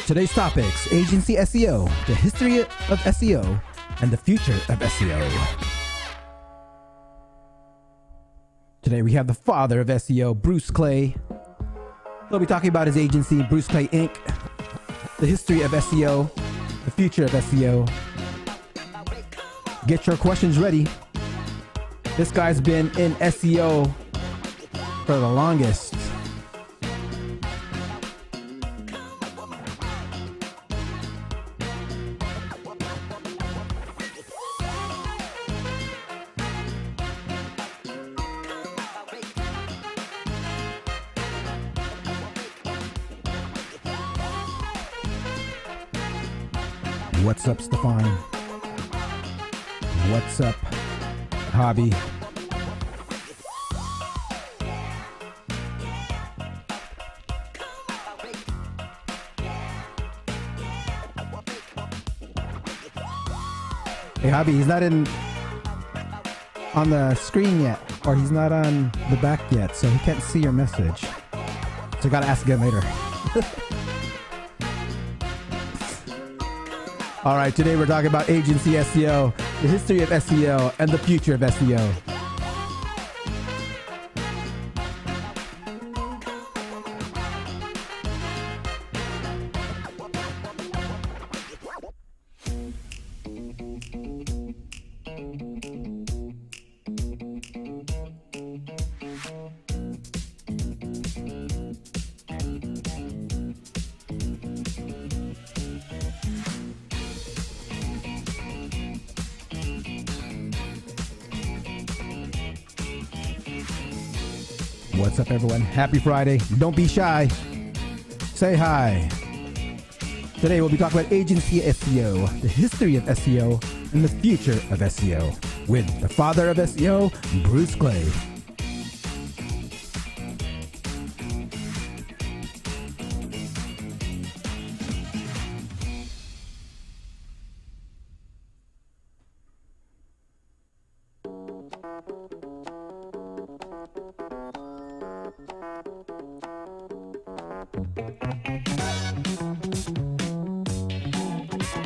Today's topics: agency SEO, the history of SEO, and the future of SEO. Today we have the father of SEO, Bruce Clay. He'll be talking about his agency, Bruce Clay Inc., the history of SEO, the future of SEO. Get your questions ready. This guy's been in SEO for the longest. What's up, Stefan? What's up, Hobby? Hey, Hobby, he's not on the screen yet, or he's not on the back yet, so he can't see your message. So I gotta ask again later. All right, today we're talking about agency SEO, the history of SEO, and the future of SEO. What's up, everyone? Happy Friday. Don't be shy. Say hi. Today we'll be talking about agency SEO, the history of SEO, and the future of SEO with the father of SEO, Bruce Clay.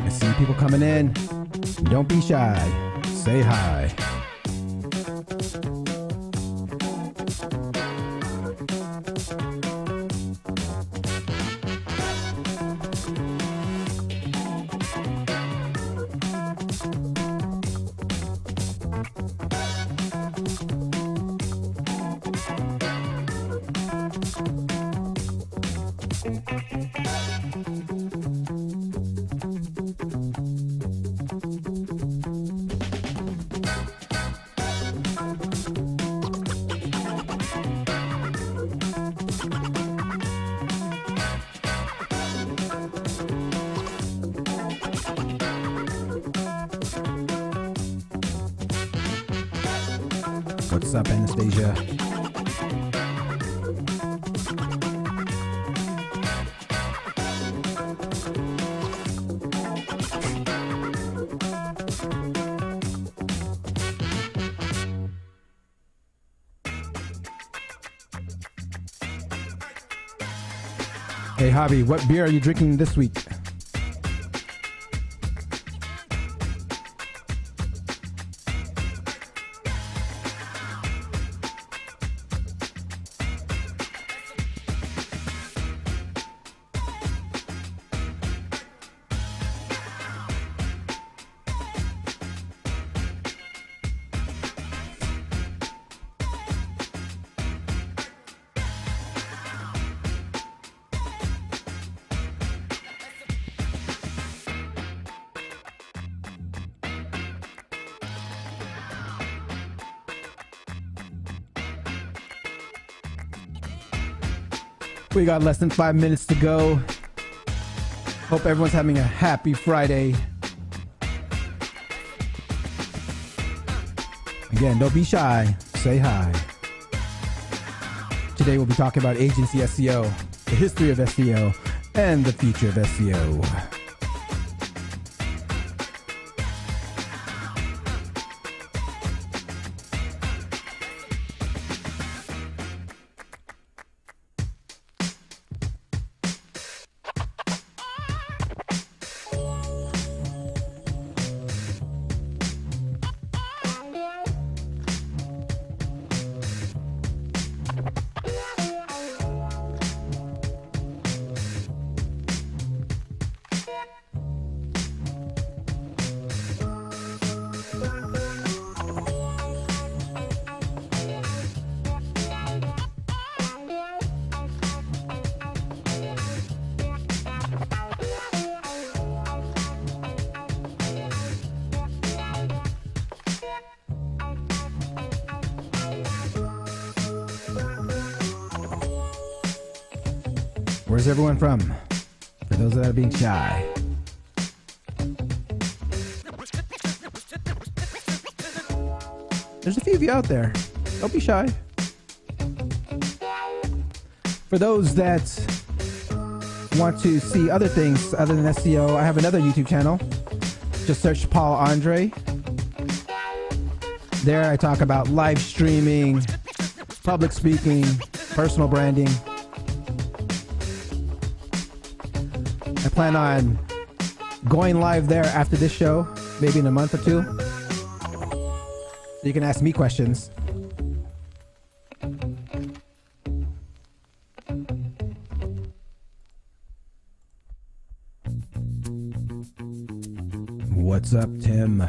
I see people coming in. Don't be shy. Say hi. What's up, Anastasia? Hey, Hobby, what beer are you drinking this week? We got less than 5 minutes to go. Hope everyone's having a happy Friday. Again, don't be shy. Say hi. Today we'll be talking about agency SEO, the history of SEO, and the future of SEO. Where's everyone from? For those that are being shy. There's a few of you out there. Don't be shy. For those that want to see other things other than SEO, I have another YouTube channel. Just search Paul Andre. There I talk about live streaming, public speaking, personal branding. I plan on going live there after this show, maybe in a month or two. You can ask me questions. What's up, Tim?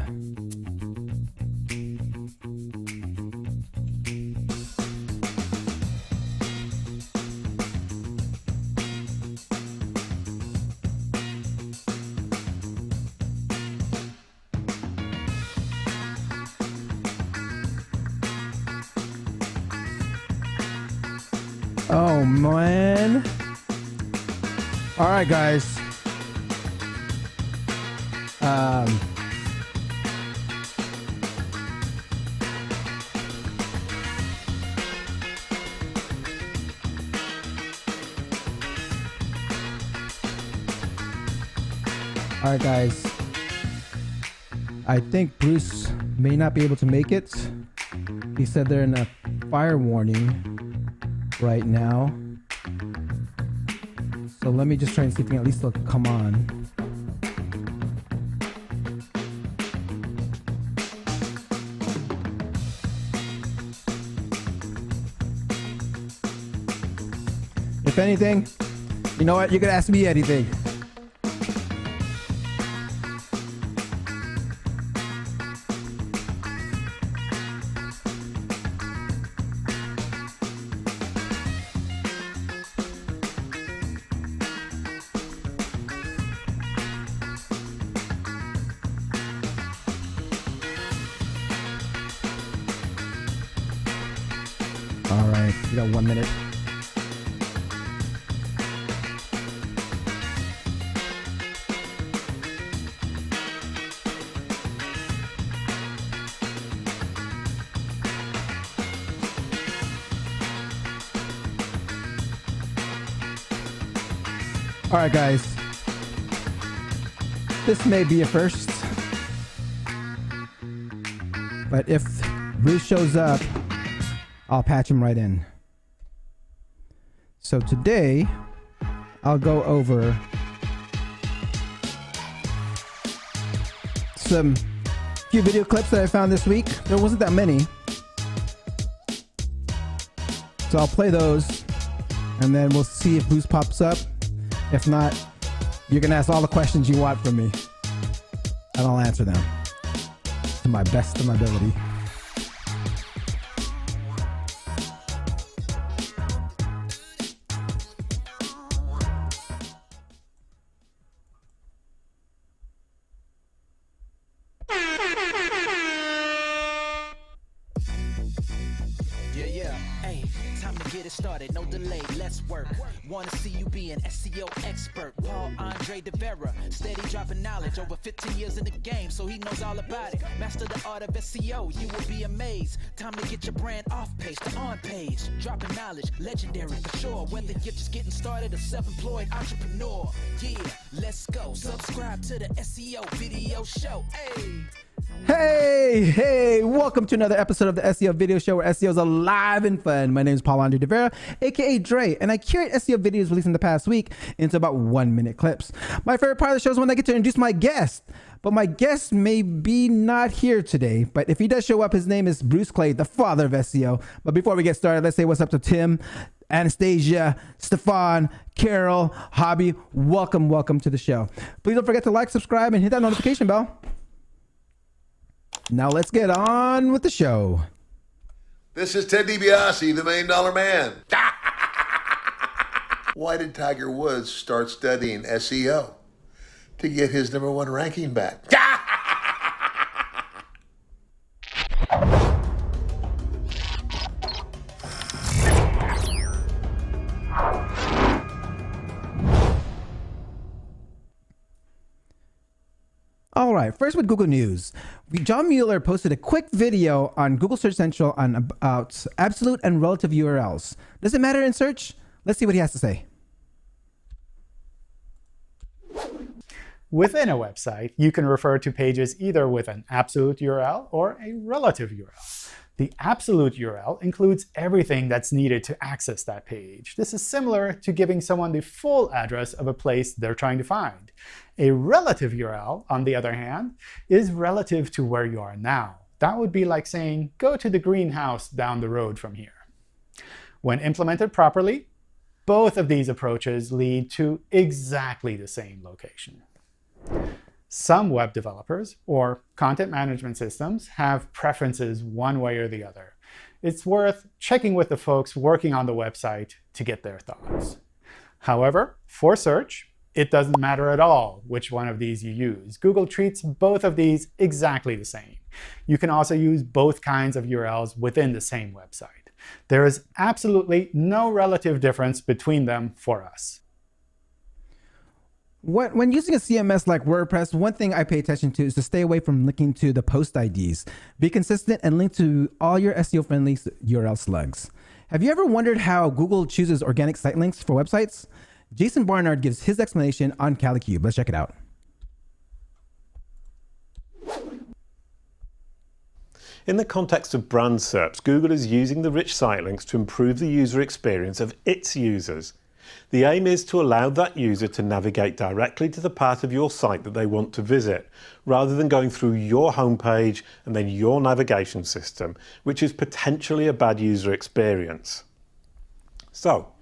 Oh, man. All right, guys. All right, guys. I think Bruce may not be able to make it. He said they're in a fire warning right now. So let me just try and see if he at least will come on. If anything, you know what? You can ask me anything. All right, we got 1 minute. All right, guys. This may be a first, but if Bruce shows up, I'll patch him right in. So today, I'll go over some few video clips that I found this week. There wasn't that many. So I'll play those, and then we'll see if Bruce pops up. If not, you can ask all the questions you want from me, and I'll answer them to my best of my ability. Started, no delay, let's work. Wanna see you be an SEO expert. Paul Andre de Vera, steady dropping knowledge. Over 15 years in the game, so he knows all about it. Master the art of SEO, you will be amazed. Time to get your brand off page to on page. Dropping knowledge, legendary for sure. Whether you're just getting started or self-employed entrepreneur. Yeah, let's go. Subscribe to the SEO Video Show. Hey, welcome to another episode of the SEO Video Show, where SEO is alive and fun. My name is Paul Andre de Vera, aka Dre, and I curate SEO videos released in the past week into about 1 minute clips. My favorite part of the show is when I get to introduce my guest, but my guest may be not here today, but if he does show up, his name is Bruce Clay, the father of SEO. But before we get started, let's say what's up to Tim, Anastasia, Stefan, Carol, Hobby. Welcome to the show. Please don't forget to like, subscribe, and hit that notification bell. Now let's get on with the show. This is Ted DiBiase, the $1 Million Man. Why did Tiger Woods start studying SEO? To get his #1 ranking back. All right, first with Google News. John Muller posted a quick video on Google Search Central about absolute and relative URLs. Does it matter in search? Let's see what he has to say. Within a website, you can refer to pages either with an absolute URL or a relative URL. The absolute URL includes everything that's needed to access that page. This is similar to giving someone the full address of a place they're trying to find. A relative URL, on the other hand, is relative to where you are now. That would be like saying, go to the greenhouse down the road from here. When implemented properly, both of these approaches lead to exactly the same location. Some web developers or content management systems have preferences one way or the other. It's worth checking with the folks working on the website to get their thoughts. However, for search, it doesn't matter at all which one of these you use. Google treats both of these exactly the same. You can also use both kinds of URLs within the same website. There is absolutely no relative difference between them for us. When using a CMS like WordPress, one thing I pay attention to is to stay away from linking to the post IDs. Be consistent and link to all your SEO-friendly URL slugs. Have you ever wondered how Google chooses organic site links for websites? Jason Barnard gives his explanation on Calicube. Let's check it out. In the context of brand search, Google is using the rich site links to improve the user experience of its users. The aim is to allow that user to navigate directly to the part of your site that they want to visit, rather than going through your homepage and then your navigation system, which is potentially a bad user experience. So,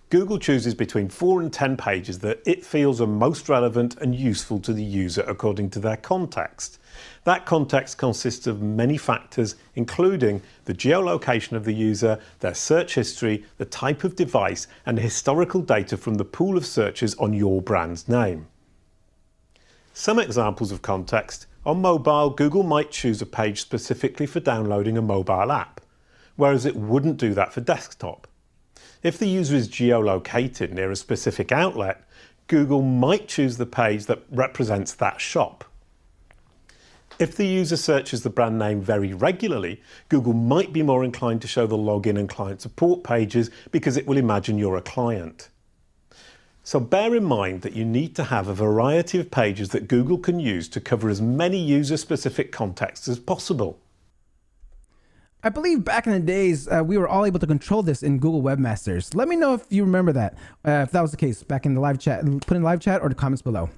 Google chooses between 4 and 10 pages that it feels are most relevant and useful to the user according to their context. That context consists of many factors, including the geolocation of the user, their search history, the type of device, and historical data from the pool of searches on your brand's name. Some examples of context: on mobile, Google might choose a page specifically for downloading a mobile app, whereas it wouldn't do that for desktop. If the user is geolocated near a specific outlet, Google might choose the page that represents that shop. If the user searches the brand name very regularly, Google might be more inclined to show the login and client support pages because it will imagine you're a client. So bear in mind that you need to have a variety of pages that Google can use to cover as many user-specific contexts as possible. I believe back in the days, we were all able to control this in Google Webmasters. Let me know if you remember that, if that was the case back in the live chat. Put in live chat or the comments below.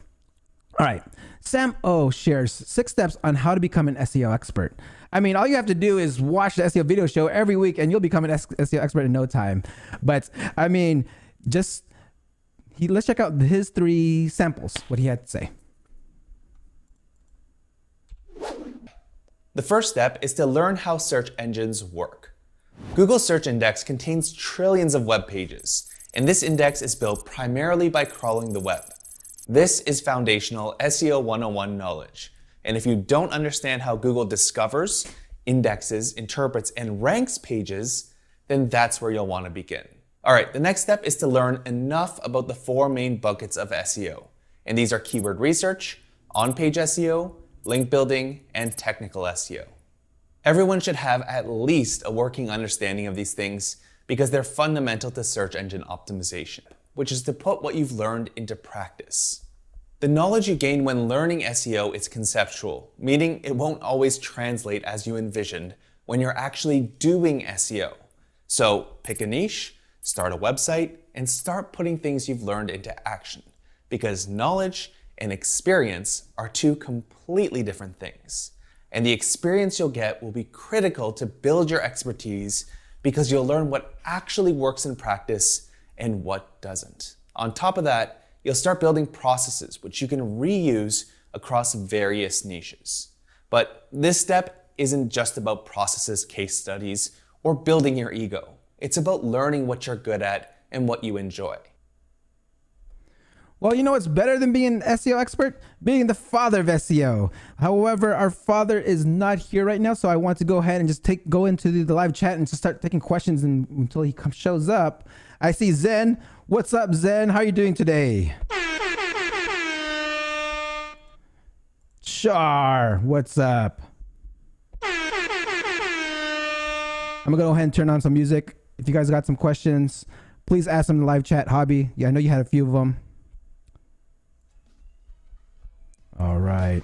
All right, Sam O shares 6 steps on how to become an SEO expert. I mean, all you have to do is watch the SEO video show every week and you'll become an SEO expert in no time. But I mean, let's check out his 3 samples, what he had to say. The first step is to learn how search engines work. Google's search index contains trillions of web pages, and this index is built primarily by crawling the web. This is foundational SEO 101 knowledge. And if you don't understand how Google discovers, indexes, interprets, and ranks pages, then that's where you'll want to begin. All right, the next step is to learn enough about the 4 main buckets of SEO. And these are keyword research, on-page SEO, link building, and technical SEO. Everyone should have at least a working understanding of these things because they're fundamental to search engine optimization, which is to put what you've learned into practice. The knowledge you gain when learning SEO is conceptual, meaning it won't always translate as you envisioned when you're actually doing SEO. So pick a niche, start a website, and start putting things you've learned into action, because knowledge and experience are 2 completely different things. And the experience you'll get will be critical to build your expertise because you'll learn what actually works in practice and what doesn't. On top of that, you'll start building processes which you can reuse across various niches. But this step isn't just about processes, case studies, or building your ego. It's about learning what you're good at and what you enjoy. Well, you know what's better than being an SEO expert? Being the father of SEO. However, our father is not here right now, so I want to go ahead and just go into the live chat and just start taking questions until he shows up. I see Zen. What's up, Zen? How are you doing today? Char, what's up? I'm gonna go ahead and turn on some music. If you guys got some questions, please ask them in the live chat. Hobby, yeah, I know you had a few of them. All right.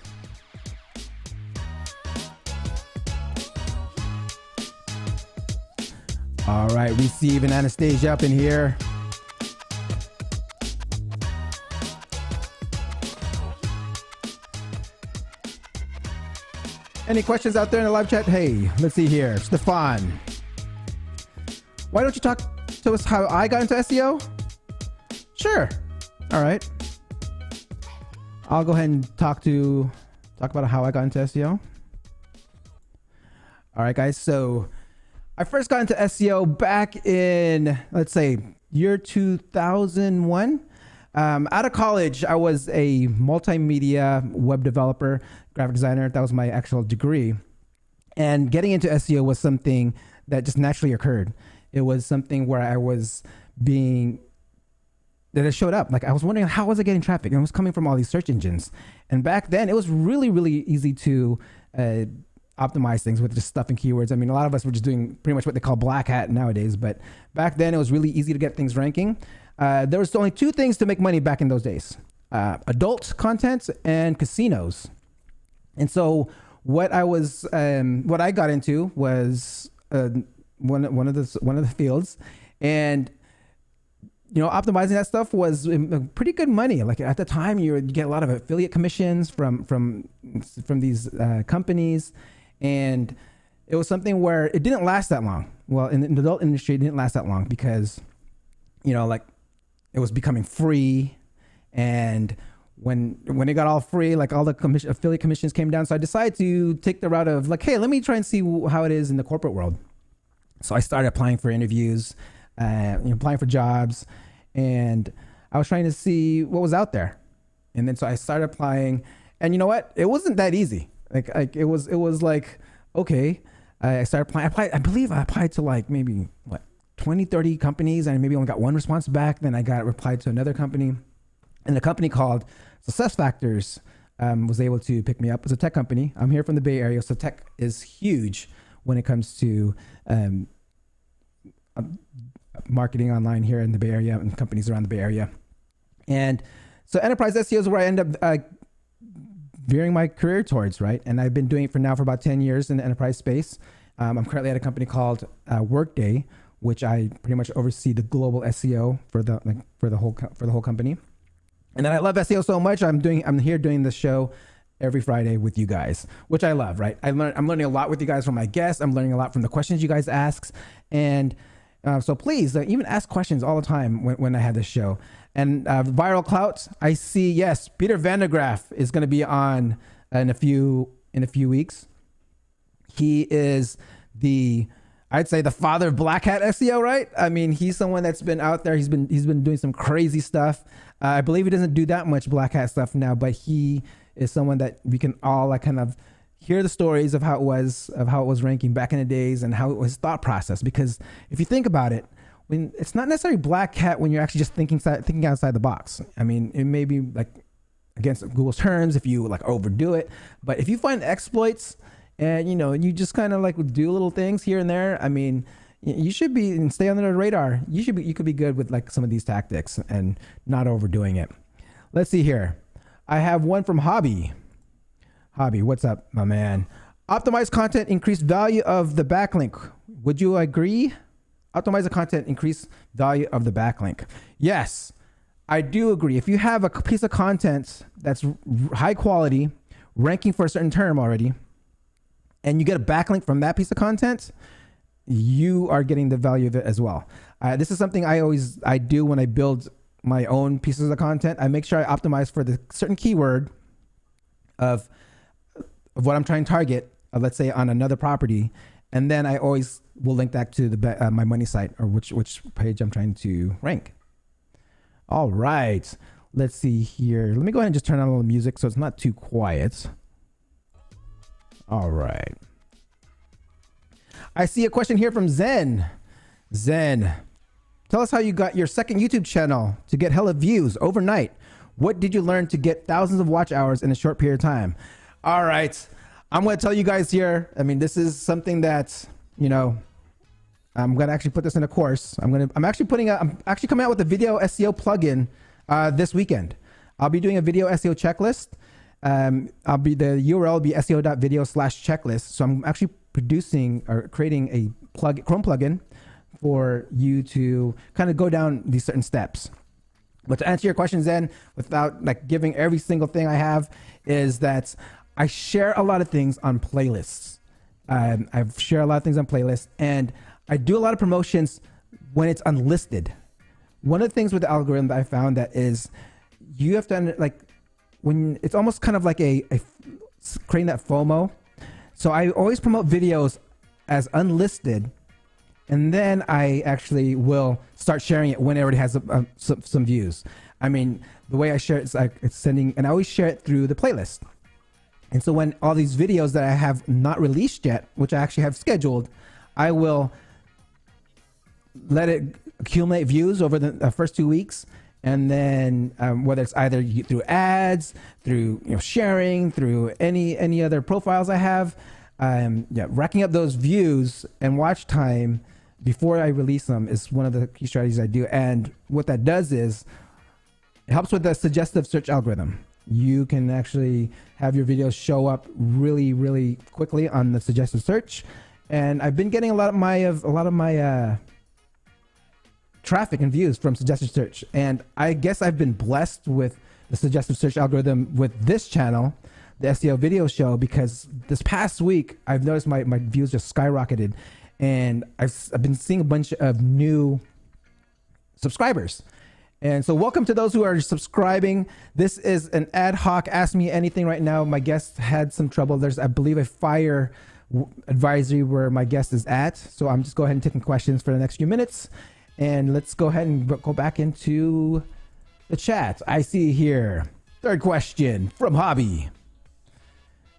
All right, Receive and Anastasia up in here. Any questions out there in the live chat? Hey, let's see here. Stefan, why don't you talk to us how I got into SEO? Sure. All right. I'll go ahead and talk about how I got into SEO. All right, guys. So I first got into SEO back in, let's say, year 2001. Out of college, I was a multimedia web developer, graphic designer. That was my actual degree. And getting into SEO was something that just naturally occurred. It was something where that it showed up. Like I was wondering, how was I getting traffic? And it was coming from all these search engines. And back then, it was really, really easy to optimize things with just stuff and keywords. I mean, a lot of us were just doing pretty much what they call black hat nowadays, but back then it was really easy to get things ranking. There was only two things to make money back in those days: adult content and casinos. And so what I got into was one of the fields, and optimizing that stuff was pretty good money. Like at the time, you get a lot of affiliate commissions from these companies, and it was something where it didn't last that long. Well, in the adult industry, it didn't last that long because, like it was becoming free, and when it got all free, like all the affiliate commissions came down. So I decided to take the route of like, hey, let me try and see how it is in the corporate world. So I started applying for interviews, applying for jobs, and I was trying to see what was out there. And then so I started applying, and you know what? It wasn't that easy. Like it was like, okay, I started applying. I believe I applied to like maybe 20, 30 companies, and maybe only got one response back. Then I got replied to another company, and the company called Success Factors was able to pick me up. It's a tech company. I'm here from the Bay Area, so tech is huge when it comes to marketing online here in the Bay Area and companies around the Bay Area. And so enterprise SEO is where I end up veering my career towards, right? And I've been doing it for about 10 years in the enterprise space. I'm currently at a company called Workday, which I pretty much oversee the global SEO for the whole company. And then I love SEO so much, I'm here doing this show every Friday with you guys, which I love, right? I'm learning a lot with you guys from my guests. I'm learning a lot from the questions you guys ask. And so please even ask questions all the time when I have this show. And Viral Clout, I see, yes, Peter Van der Graaf is going to be on in a few weeks. He is I'd say the father of black hat SEO, right? I mean, he's someone that's been out there. He's been doing some crazy stuff. I believe he doesn't do that much black hat stuff now, but he is someone that we can all kind of hear the stories of how it was ranking back in the days and how it was thought process. Because if you think about it, when it's not necessarily black hat when you're actually just thinking outside the box. I mean, it may be like against Google's terms if you like overdo it, but if you find exploits and you just kind of like do little things here and there, I mean, you should be and stay under the radar. You could be good with like some of these tactics and not overdoing it. Let's see here. I have one from Hobby. Hobby, what's up, my man? Optimize content, increase value of the backlink. Would you agree? Optimize the content, increase value of the backlink. Yes, I do agree. If you have a piece of content that's high quality, ranking for a certain term already, and you get a backlink from that piece of content, you are getting the value of it as well. This is something I do when I build my own pieces of content. I make sure I optimize for the certain keyword of what I'm trying to target, let's say on another property, and then I always will link that to my money site or which page I'm trying to rank. All right, let's see here. Let me go ahead and just turn on a little music so it's not too quiet. All right. I see a question here from Zen. Zen, tell us how you got your second YouTube channel to get hella views overnight. What did you learn to get thousands of watch hours in a short period of time? All right. I'm going to tell you guys here. I mean, this is something that, you know, I'm going to actually put this in a course. I'm actually coming out with a video SEO plugin this weekend. I'll be doing a video SEO checklist. The URL will be seo.video/checklist. So I'm actually producing or creating a Chrome plugin for you to kind of go down these certain steps. But to answer your questions then, without like giving every single thing I have, is that I share a lot of things on playlists. I share a lot of things on playlists, and I do a lot of promotions when it's unlisted. One of the things with the algorithm that I found that is you have to, like, when it's almost kind of like a creating that FOMO. So I always promote videos as unlisted, and then I actually will start sharing it when it already has some views. I mean, the way I share it is like it's sending, and I always share it through the playlist. And so when all these videos that I have not released yet, which I actually have scheduled, I will let it accumulate views over the first 2 weeks. And then whether it's either through ads, through sharing, through any other profiles I have, racking up those views and watch time before I release them is one of the key strategies I do. And what that does is it helps with the suggestive search algorithm. You can actually have your videos show up really, really quickly on the suggestive search. And I've been getting a lot of my traffic and views from suggestive search. And I guess I've been blessed with the suggestive search algorithm with this channel, the SEO Video Show, because this past week I've noticed my views just skyrocketed, and I've been seeing a bunch of new subscribers. And so welcome to those who are subscribing. This is an ad hoc Ask Me Anything right now. My guest had some trouble. There's, I believe, a fire advisory where my guest is at. So I'm just go ahead and taking questions for the next few minutes. And let's go ahead and go back into the chat. I see here, third question from Hobby.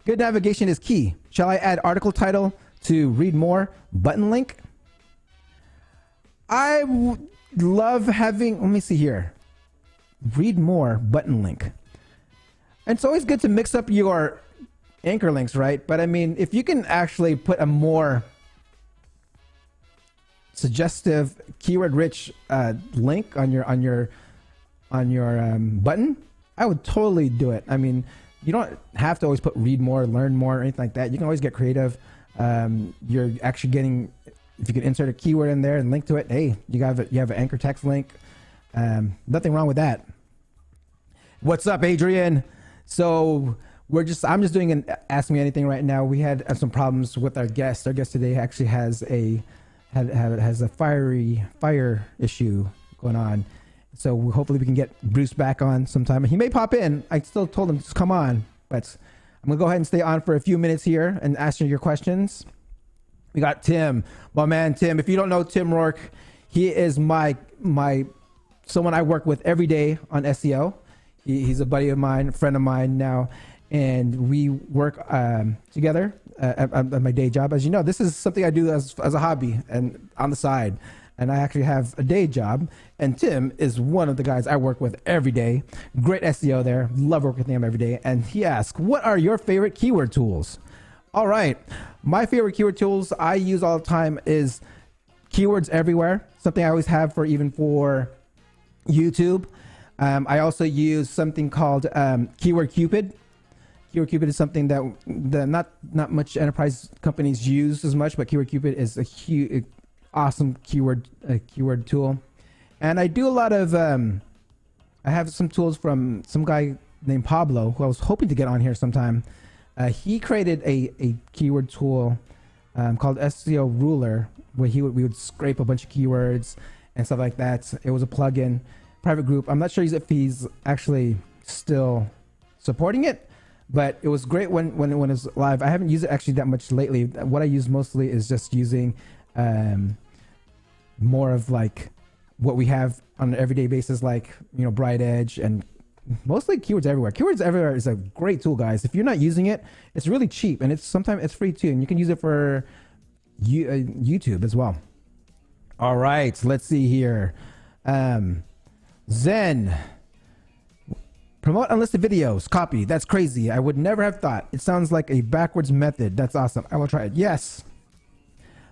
Good navigation is key. Shall I add article title to read more button link? I love having, let me see here, read more button link. And it's always good to mix up your anchor links, right? But I mean, if you can actually put a more suggestive, keyword-rich link on your button, I would totally do it. I mean, you don't have to always put read more, learn more, or anything like that. You can always get creative. You're actually getting, if you can insert a keyword in there and link to it, hey, you have an anchor text link. Nothing wrong with that. What's up, Adrian? So I'm just doing an Ask Me Anything right now. We had some problems with our guest. Our guest today actually has a fire issue going on. So hopefully we can get Bruce back on sometime. He may pop in. I still told him to come on, but I'm gonna go ahead and stay on for a few minutes here and answer your questions. We got Tim, my man Tim. If you don't know Tim Rourke, he is my someone I work with every day on SEO. He's a buddy of mine, a friend of mine now, and we work together at my day job. As you know, this is something I do as a hobby and on the side. And I actually have a day job, and Tim is one of the guys I work with every day. Great SEO there. Love working with him every day. And he asks, what are your favorite keyword tools? All right. My favorite keyword tools I use all the time is Keywords Everywhere, something I always have for YouTube. I also use something called Keyword Cupid. Keyword Cupid is something that not much enterprise companies use as much, but Keyword Cupid is a huge, awesome keyword tool. And I do a lot of I have some tools from some guy named Pablo, who I was hoping to get on here sometime. He created a keyword tool called SEO Ruler, where we would scrape a bunch of keywords and stuff like that. It was a plugin, private group. I'm not sure if he's actually still supporting it, but it was great when it was live. I haven't used it actually that much lately. What I use mostly is just using more of like what we have on an everyday basis, like Bright Edge, and mostly Keywords Everywhere. Keywords Everywhere is a great tool, guys. If you're not using it, it's really cheap, and sometimes it's free too, and you can use it for YouTube as well. All right, let's see here. Zen, Promote unlisted videos. Copy. That's crazy. I would never have thought. It sounds like a backwards method. That's awesome. I will try it. Yes.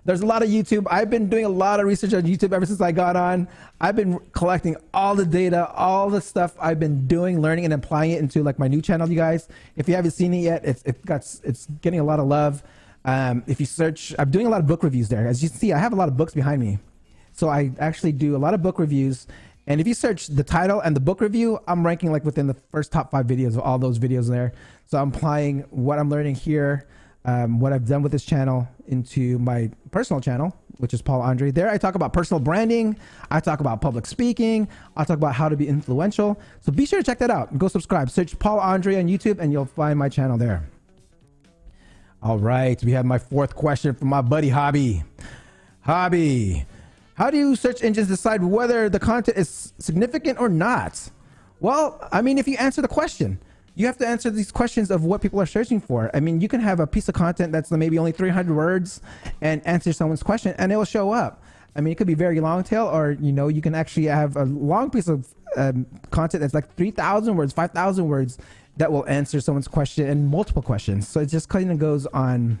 There's a lot of YouTube. I've been doing a lot of research on YouTube ever since I got on. I've been collecting all the data, all the stuff I've been doing, learning and applying it into like my new channel, you guys. If you haven't seen it yet, it's getting a lot of love. If you search, I'm doing a lot of book reviews there. As you can see, I have a lot of books behind me. So I actually do a lot of book reviews. And if you search the title and the book review, I'm ranking like within the first top 5 videos of all those videos there. So I'm applying what I'm learning here, what I've done with this channel into my personal channel, which is Paul Andre. There I talk about personal branding. I talk about public speaking. I talk about how to be influential. So be sure to check that out. Go subscribe. Search Paul Andre on YouTube and you'll find my channel there. All right. We have my 4th question from my buddy Hobby. Hobby. How do search engines decide whether the content is significant or not? Well, I mean, if you answer the question, you have to answer these questions of what people are searching for. I mean, you can have a piece of content that's maybe only 300 words and answer someone's question and it will show up. I mean, it could be very long tail, or, you know, you can actually have a long piece of content that's like 3,000 words, 5,000 words that will answer someone's question and multiple questions. So it just kind of goes on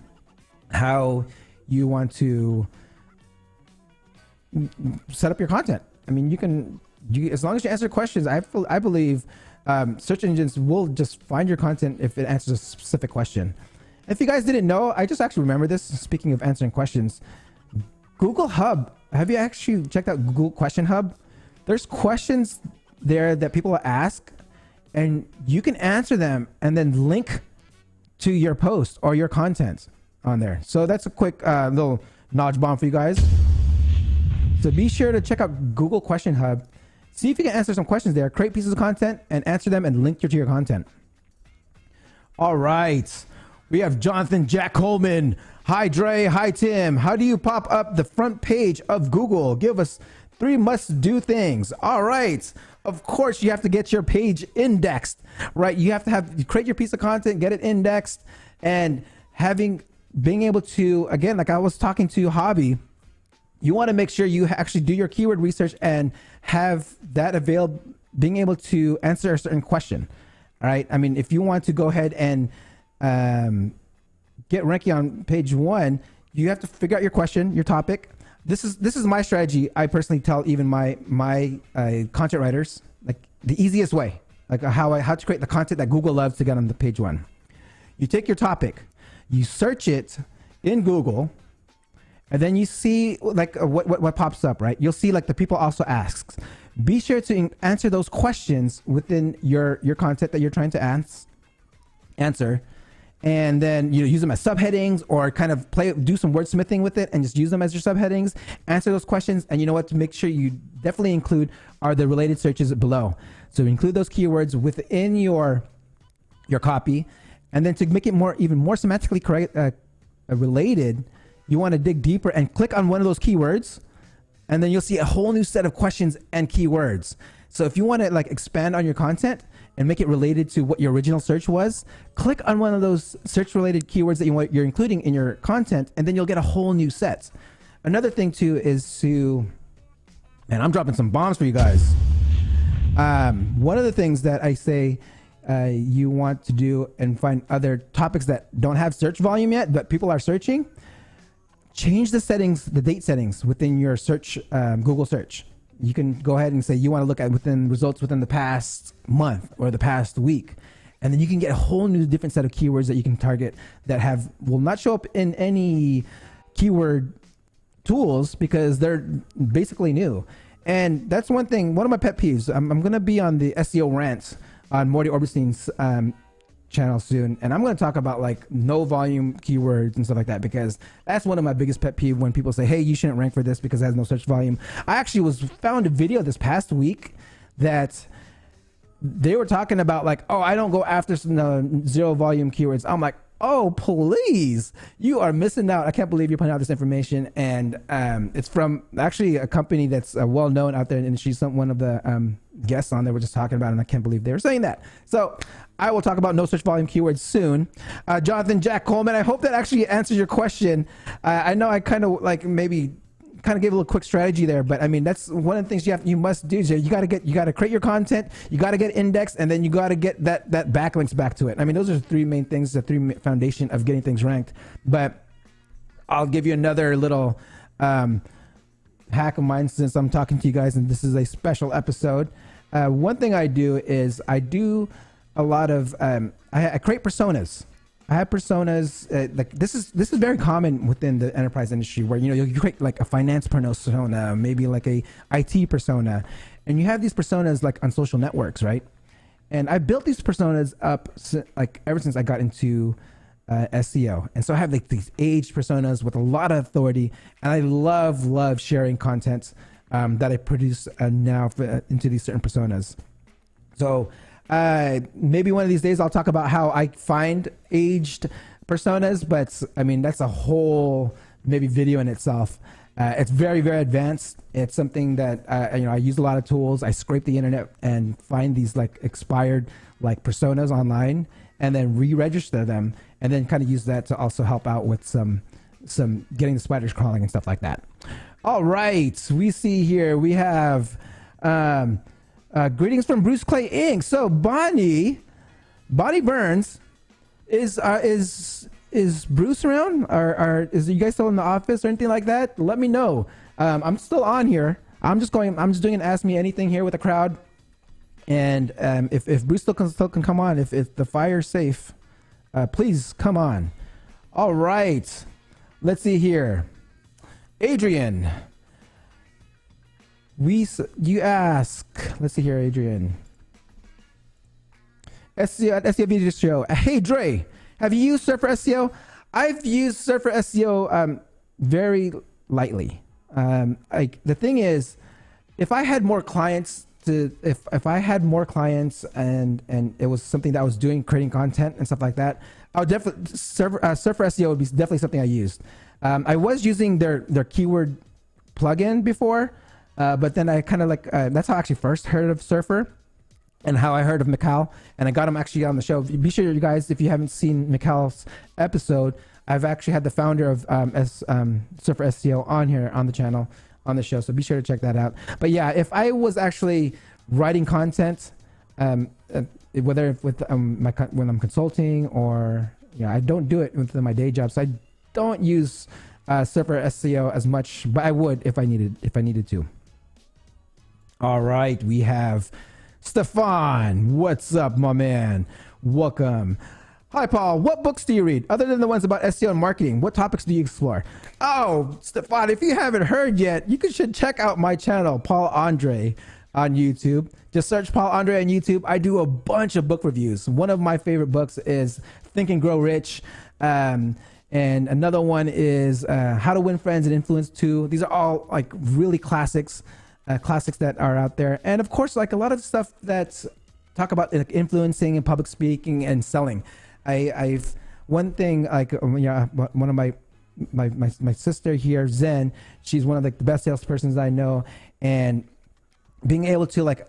how you want to set up your content. I mean, as long as you answer questions, I believe search engines will just find your content if it answers a specific question. If you guys didn't know, I just actually remember this. Speaking of answering questions, Google Hub. Have you actually checked out Google Question Hub? There's questions there that people ask, and you can answer them and then link to your post or your content on there. So that's a quick little knowledge bomb for you guys. So be sure to check out Google Question Hub. See if you can answer some questions there, create pieces of content and answer them and link to your content. All right. We have Jonathan Jack Coleman. Hi, Dre. Hi, Tim. How do you pop up the front page of Google? Give us 3 must-do things. All right. Of course, you have to get your page indexed, right? You have to create your piece of content, get it indexed, and being able to, again, like I was talking to Hobby, you want to make sure you actually do your keyword research and have that available, being able to answer a certain question. All right. I mean, if you want to go ahead and get ranking on page 1, you have to figure out your question, your topic. This is my strategy. I personally tell even my content writers, like the easiest way, like how to create the content that Google loves to get on the page 1. You take your topic, you search it in Google, and then you see like what pops up, right? You'll see like the people also asks. Be sure to answer those questions within your content that you're trying to answer. And then you use them as subheadings, or kind of do some wordsmithing with it and just use them as your subheadings. Answer those questions, and you know what to make sure you definitely include are the related searches below. So include those keywords within your copy, and then to make it even more semantically correct, related, you want to dig deeper and click on one of those keywords, and then you'll see a whole new set of questions and keywords. So if you want to like expand on your content and make it related to what your original search was, click on one of those search related keywords that you're including in your content, and then you'll get a whole new set. Another thing too is and I'm dropping some bombs for you guys. One of the things that I say you want to do and find other topics that don't have search volume yet, but people are searching, change the settings, the date settings within your search, Google search. You can go ahead and say you want to look at results within the past month or the past week. And then you can get a whole new different set of keywords that you can target that will not show up in any keyword tools because they're basically new. And that's one thing, one of my pet peeves. I'm going to be on the SEO rant on Morty Orbstein's channel soon, and I'm going to talk about like no volume keywords and stuff like that, because that's one of my biggest pet peeve when people say, hey, you shouldn't rank for this because it has no search volume. I actually found a video this past week that they were talking about like, oh, I don't go after some zero volume keywords. I'm like, oh, please, you are missing out. I can't believe you're putting out this information. And it's from actually a company that's well known out there, and she's one of the guests on there. We're just talking about it, and I can't believe they were saying that. So I will talk about no search volume keywords soon. Jonathan Jack Coleman, I hope that actually answers your question. I know I kind of like maybe kind of gave a little quick strategy there, but I mean, that's one of the things you must do. You got to create your content, you got to get indexed, and then you got to get that backlinks back to it. I mean, those are the three main things, the three foundation of getting things ranked. But I'll give you another little hack of mine since I'm talking to you guys, and this is a special episode. One thing I do is I do a lot of I create personas. I have personas. Like this is very common within the enterprise industry, where you create like a finance persona, maybe like a IT persona, and you have these personas like on social networks, right? And I built these personas up like ever since I got into SEO, and so I have like these aged personas with a lot of authority, and I love sharing content that I produce now into these certain personas. So maybe one of these days I'll talk about how I find aged personas, but I mean, that's a whole maybe video in itself. It's very, very advanced. It's something that I use a lot of tools. I scrape the internet and find these like expired like personas online, and then re-register them, and then kind of use that to also help out with some getting the spiders crawling and stuff like that. All right, we see here we have greetings from Bruce Clay Inc. So Bonnie Burns, is Bruce around? Or is you guys still in the office or anything like that? Let me know. I'm still on here. I'm just doing an Ask Me Anything here with the crowd. And if Bruce still can come on, if the fire's safe, please come on. All right, let's see here. Adrian, you ask. Let's see here, Adrian. SEO Video Show. Hey Dre, have you used Surfer SEO? I've used Surfer SEO very lightly. Like the thing is, if I had more clients if I had more clients and it was something that I was doing, creating content and stuff like that, I would definitely Surfer SEO would be definitely something I used. I was using their keyword plugin before, but then I kind of like that's how I actually first heard of Surfer, and how I heard of Mikhail, and I got him actually on the show. Be sure, you guys, if you haven't seen Mikhail's episode, I've actually had the founder of Surfer SEO on here on the channel, on the show, so be sure to check that out. But yeah, if I was actually writing content, whether with when I'm consulting, or I don't do it within my day job, so I don't use Surfer SEO as much, but I would if I needed to. All right, we have Stefan. What's up, my man? Welcome. Hi, Paul. What books do you read other than the ones about SEO and marketing? What topics do you explore? Oh, Stefan, if you haven't heard yet, you should check out my channel, Paul Andre, on YouTube. Just search Paul Andre on YouTube. I do a bunch of book reviews. One of my favorite books is Think and Grow Rich. And another one is How to Win Friends and Influence 2. These are all like really classics that are out there. And of course, like a lot of stuff that talk about like influencing and public speaking and selling. I've one thing, like one of my sister here, Zen, she's one of like the best salespersons I know, and being able to like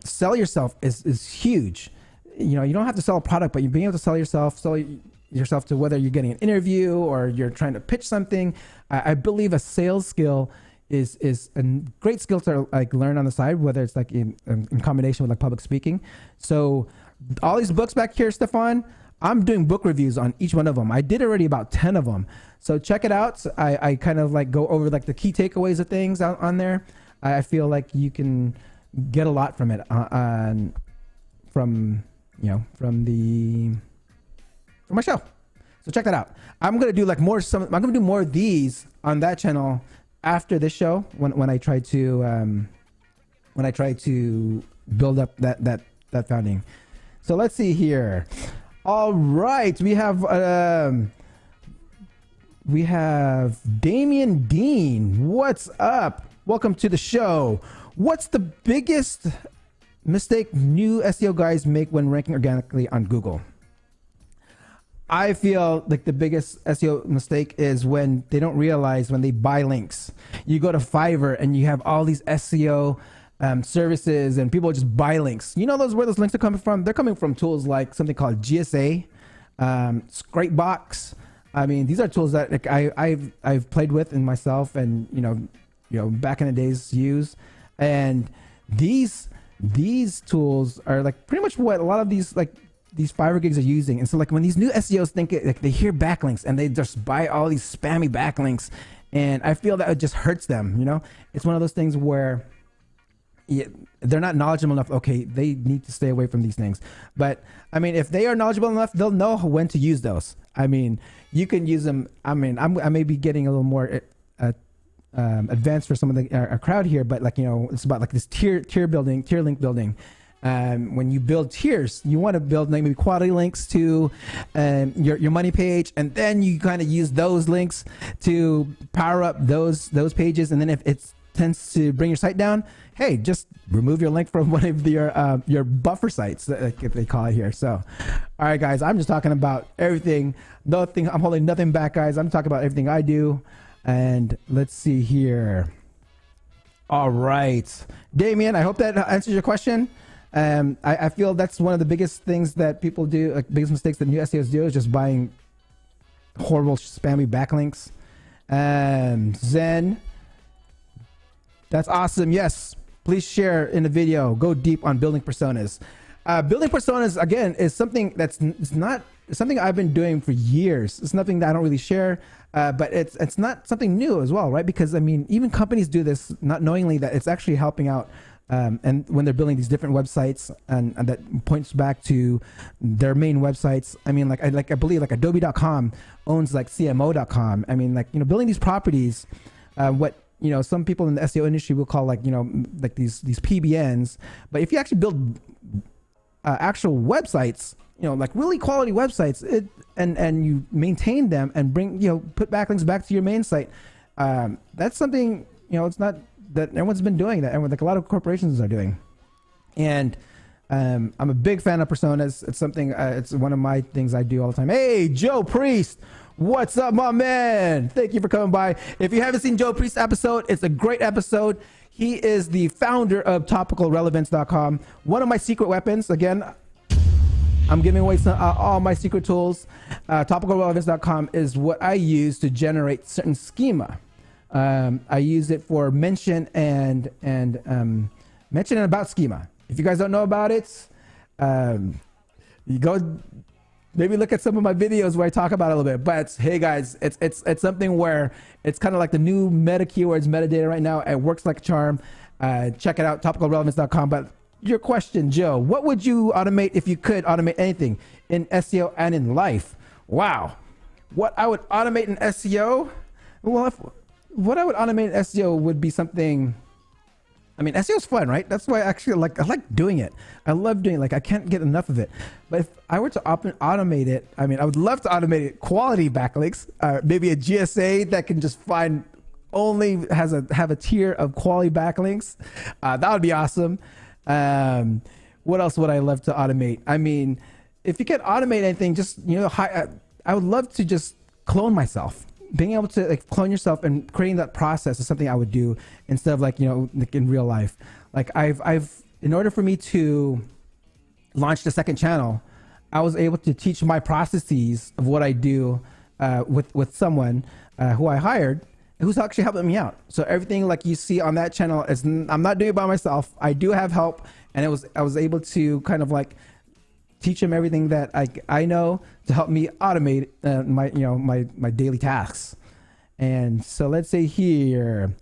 sell yourself is huge. You don't have to sell a product, but you're being able to sell yourself to whether you're getting an interview or you're trying to pitch something. I believe a sales skill is a great skill to like learn on the side, whether it's like in combination with like public speaking. So all these books back here, Stefan, I'm doing book reviews on each one of them. I did already about 10 of them. So check it out. I kind of like go over like the key takeaways of things on there. I feel like you can get a lot from it from my show. So check that out. I'm going to do like I'm going to do more of these on that channel after this show when I try to build up that founding. So let's see here. All right, we have Damian Dean. What's up? Welcome to the show. What's the biggest mistake new SEO guys make when ranking organically on Google? I feel like the biggest SEO mistake is when they don't realize when they buy links. You go to Fiverr and you have all these SEO services and people just buy links. You know where those links are coming from? They're coming from tools like something called GSA, Scrapebox. I mean, these are tools that like I've played with in myself, and back in the days use. And these tools are like pretty much what a lot of these Fiverr gigs are using. And so like when these new SEOs think like they hear backlinks and they just buy all these spammy backlinks, and I feel that it just hurts them. It's one of those things where they're not knowledgeable enough. Okay, they need to stay away from these things. But I mean, if they are knowledgeable enough, they'll know when to use those. I mean, you can use them. I mean, I may be getting a little more advanced for some of the crowd here, but like, it's about like this tier link building. When you build tiers, you want to build maybe quality links to your money page, and then you kind of use those links to power up those pages. And then if it tends to bring your site down, hey, just remove your link from one of your buffer sites, like they call it here. So, all right, guys, I'm just talking about everything. Nothing. I'm holding nothing back, guys. I'm talking about everything I do. And let's see here. All right, Damien, I hope that answers your question. I feel that's one of the biggest things that people do, like biggest mistakes that new SEOs do, is just buying horrible spammy backlinks. Zen, that's awesome. Yes, please share in the video. Go deep on building personas. Building personas, again, is something it's not something I've been doing for years. It's nothing that I don't really share, but it's not something new as well, right? Because I mean, even companies do this not knowingly that it's actually helping out. And when they're building these different websites, and that points back to their main websites. I mean, I believe like Adobe.com owns like CMO.com. I mean, building these properties, what some people in the SEO industry will call like these PBNs. But if you actually build actual websites, like really quality websites, and you maintain them and bring put backlinks back to your main site, that's something it's not that everyone's been doing that, and like a lot of corporations are doing. And I'm a big fan of personas. It's something, it's one of my things I do all the time. Hey, Joe Priest, what's up, my man? Thank you for coming by. If you haven't seen Joe Priest's episode, it's a great episode. He is the founder of topicalrelevance.com. One of my secret weapons, again, I'm giving away all my secret tools. Topicalrelevance.com is what I use to generate certain schema. I use it for mention and mention and about schema. If you guys don't know about it, you go maybe look at some of my videos where I talk about it a little bit. But hey guys, it's something where it's kind of like the new meta keywords, metadata right now. It works like a charm. Check it out, topicalrelevance.com. But your question, Joe, what would you automate if you could automate anything in SEO and in life? Wow. What I would automate in SEO? Well, what I would automate in SEO would be something. I mean, SEO is fun, right? That's why I like doing it. I love doing it. Like, I can't get enough of it. But if I were to automate it, I mean, I would love to automate it. Quality backlinks, maybe a GSA that can just only have a tier of quality backlinks. That would be awesome. What else would I love to automate? I mean, if you can automate anything, just I would love to just clone myself. Being able to clone yourself and creating that process is something I would do instead of like in real life. Like I've in order for me to launch the second channel, I was able to teach my processes of what I do with someone who I hired, who's actually helping me out. So everything like you see on that channel is, I'm not doing it by myself. I do have help, and I was able to kind of like teach him everything that I know to help me automate my daily tasks. And so let's say here,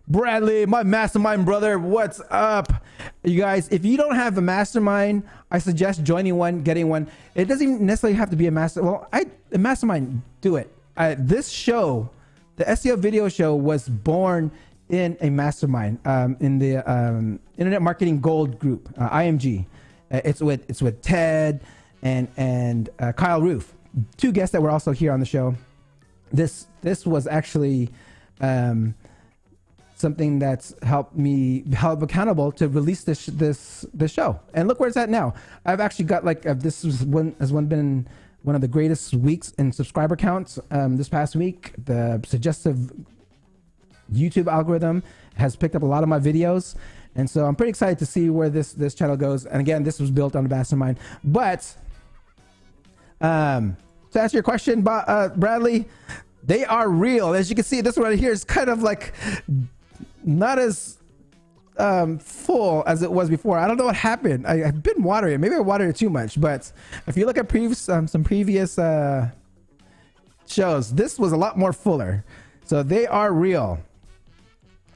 Bradley, my mastermind brother, what's up? You guys, if you don't have a mastermind, I suggest joining one, getting one. It doesn't even necessarily have to be a a mastermind, do it. This show, the SEO Video Show, was born in a mastermind in the Internet Marketing Gold group, IMG. It's with Ted and Kyle Roof, two guests that were also here on the show. This was actually something that's helped me held accountable to release this show. And look where it's at now. I've actually got this has been one of the greatest weeks in subscriber counts this past week. The suggestive YouTube algorithm has picked up a lot of my videos. And so I'm pretty excited to see where this channel goes. And again, this was built on the mastermind. But to answer your question, Bradley, they are real. As you can see, this one right here is kind of like not as full as it was before. I don't know what happened. I've been watering it. Maybe I watered it too much. But if you look at some previous shows, this was a lot more fuller. So they are real.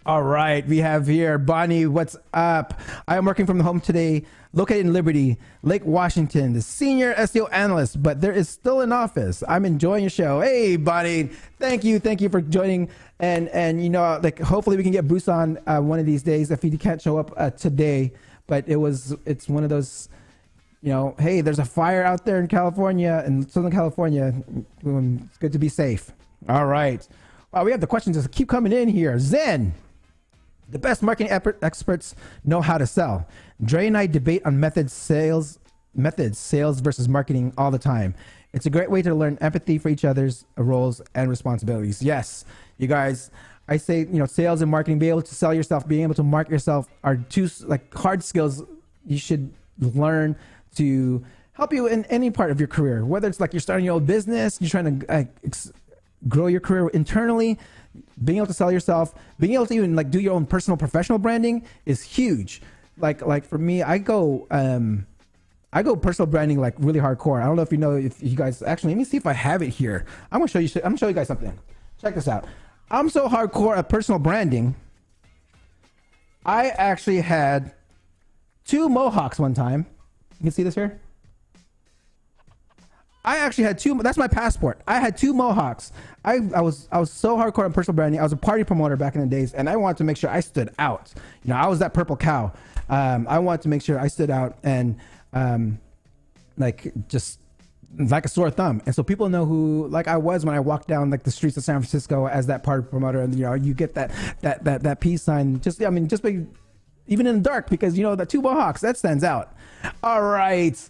All right, we have here Bonnie. What's up? I am working from home today, located in Liberty, Lake Washington, the senior SEO analyst, but there is still an office. I'm enjoying your show. Hey, Bonnie, thank you for joining. And you know, like, hopefully we can get Bruce on one of these days if he can't show up today. But it's one of those, you know, hey, there's a fire out there in California, in Southern California. It's good to be safe. All right. Wow, we have the questions that keep coming in here. Zen. The best marketing experts know how to sell. Dre and I debate on sales versus marketing all the time. It's a great way to learn empathy for each other's roles and responsibilities. Yes, you guys, I say, you know, sales and marketing, being able to sell yourself, being able to market yourself are two like hard skills you should learn to help you in any part of your career. Whether it's like you're starting your own business, you're trying to grow your career internally, being able to sell yourself, being able to even like do your own personal professional branding is huge. Like for me, I go personal branding like really hardcore. I don't know if you know, if you guys actually, let me see if I have it here. I'm gonna show you guys something. Check this out. I'm so hardcore at personal branding. I actually had 2 mohawks one time. You can see this here. I actually had 2. That's my passport. I had 2 mohawks. I was so hardcore on personal branding. I was a party promoter back in the days, and I wanted to make sure I stood out. You know, I was that purple cow. I wanted to make sure I stood out and like just like a sore thumb. And so people know who like I was when I walked down like the streets of San Francisco as that party promoter. And you know, you get that peace sign. Just by even in the dark, because you know the 2 mohawks that stands out. All right.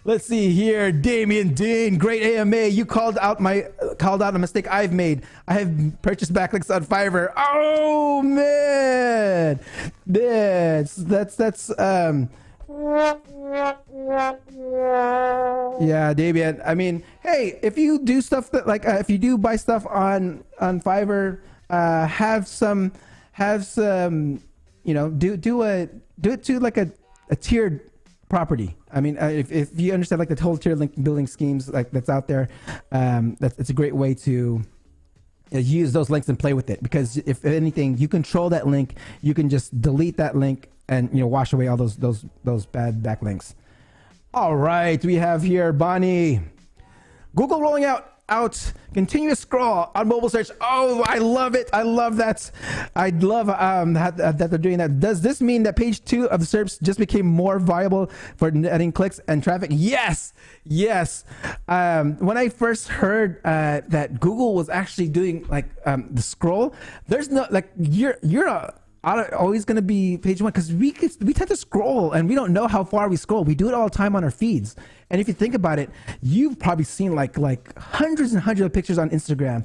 Let's see here, Damian Dean, great AMA. You called out a mistake I've made. I have purchased backlinks on Fiverr. Oh man, that's yeah, Damian. I mean, hey, if you do stuff that like if you do buy stuff on Fiverr, have some, you know, do it to like a tiered property. I mean, if you understand like the whole tier link building schemes like that's out there, it's a great way to use those links and play with it, because if anything, you control that link, you can just delete that link and, you know, wash away all those bad backlinks. All right, we have here Bonnie. Google rolling out continuous scroll on mobile search. Oh, I love it. I love that. I love that they're doing that. Does this mean that page 2 of the SERPs just became more viable for netting clicks and traffic? Yes. When I first heard that Google was actually doing like the scroll, there's no like you're always going to be page 1, because we tend to scroll and we don't know how far we scroll. We do it all the time on our feeds. And if you think about it, you've probably seen like hundreds and hundreds of pictures on Instagram,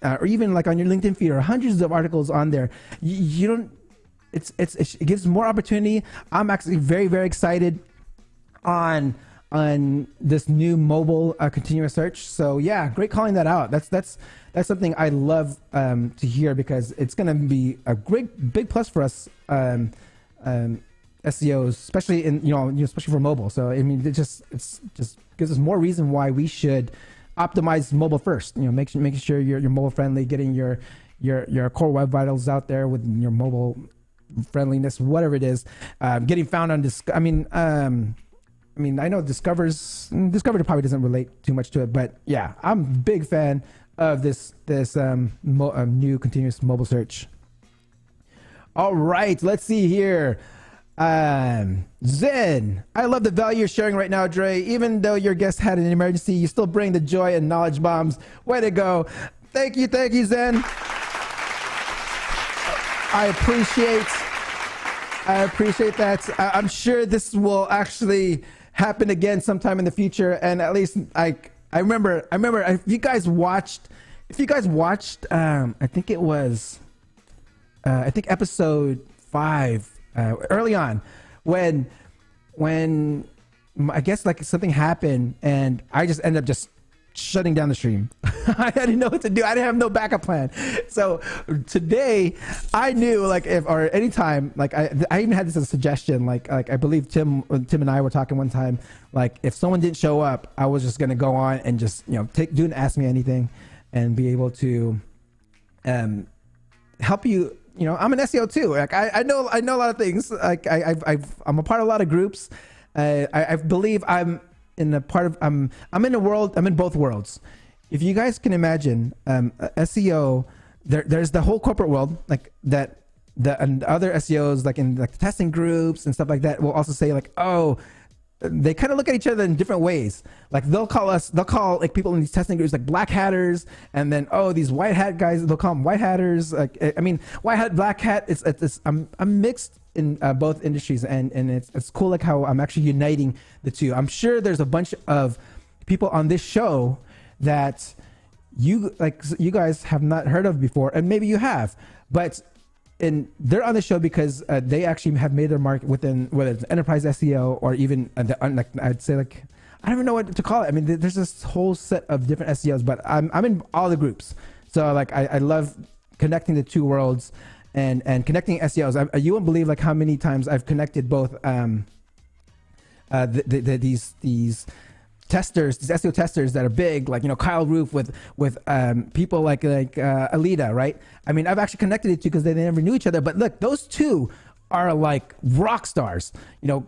or even like on your LinkedIn feed, or hundreds of articles on there. You don't. It gives more opportunity. I'm actually very, very excited on this new mobile continuous search. So yeah, great calling that out. That's something I love to hear, because it's going to be a great big plus for us SEOs, especially especially for mobile. So I mean, it just gives us more reason why we should optimize mobile first. You know, making sure you're mobile friendly, getting your core web vitals out there with your mobile friendliness, whatever it is, getting found on this. I mean, I know Discover probably doesn't relate too much to it, but yeah, I'm a big fan of this new continuous mobile search. All right, let's see here. Zen, I love the value you're sharing right now, Dre. Even though your guest had an emergency, you still bring the joy and knowledge bombs. Way to go. Thank you, Zen. I appreciate that. I'm sure this will actually happen again sometime in the future. And at least I remember if you guys watched, I think it was, episode 5, early on, when I guess like something happened and I just ended up just shutting down the stream. I didn't know what to do. I didn't have no backup plan. So today I knew, like, if, or anytime, like I even had this as a suggestion, like I believe Tim and I were talking one time, like if someone didn't show up, I was just going to go on and just, do an Ask Me Anything and be able to help you. I'm an SEO too. Like I know a lot of things. Like I'm a part of a lot of groups. I believe I'm in a part of, I'm in a world, I'm in both worlds. If you guys can imagine, SEO, there's the whole corporate world, like that, and other SEOs, like in like the testing groups and stuff like that, will also say like, oh, they kind of look at each other in different ways. Like they'll call like people in these testing groups like black hatters, and then these white hat guys, they'll call them white hatters. Like I mean, white hat, black hat. I'm mixed in both industries, and it's cool like how I'm actually uniting the two. I'm sure there's a bunch of people on this show that you guys have not heard of before, and maybe you have, but they're on the show because they actually have made their mark within, whether it's enterprise SEO or even I'd say, like, I don't even know what to call it. I mean, there's this whole set of different SEOs, but I'm in all the groups. So like I love connecting the two worlds and connecting SEOs. You won't believe like how many times I've connected both these testers, these SEO testers that are big, like Kyle Roof with people like Alita, right? I mean, I've actually connected it to because they never knew each other. But look, those two are like rock stars.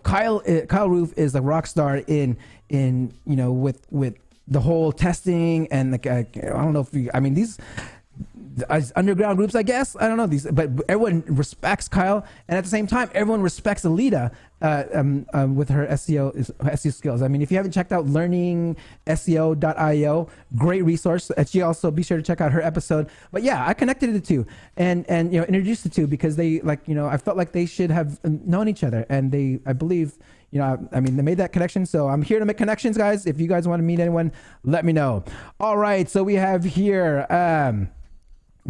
Kyle Roof is a rock star in with the whole testing and like I don't know if these underground groups, I guess. I don't know these, but everyone respects Kyle, and at the same time, everyone respects Alita with her SEO skills. I mean, if you haven't checked out learningseo.io, great resource. And she also, be sure to check out her episode. But yeah, I connected the two and introduced the two because they I felt like they should have known each other, and I believe. They made that connection. So I'm here to make connections, guys. If you guys want to meet anyone, let me know. All right, so we have here.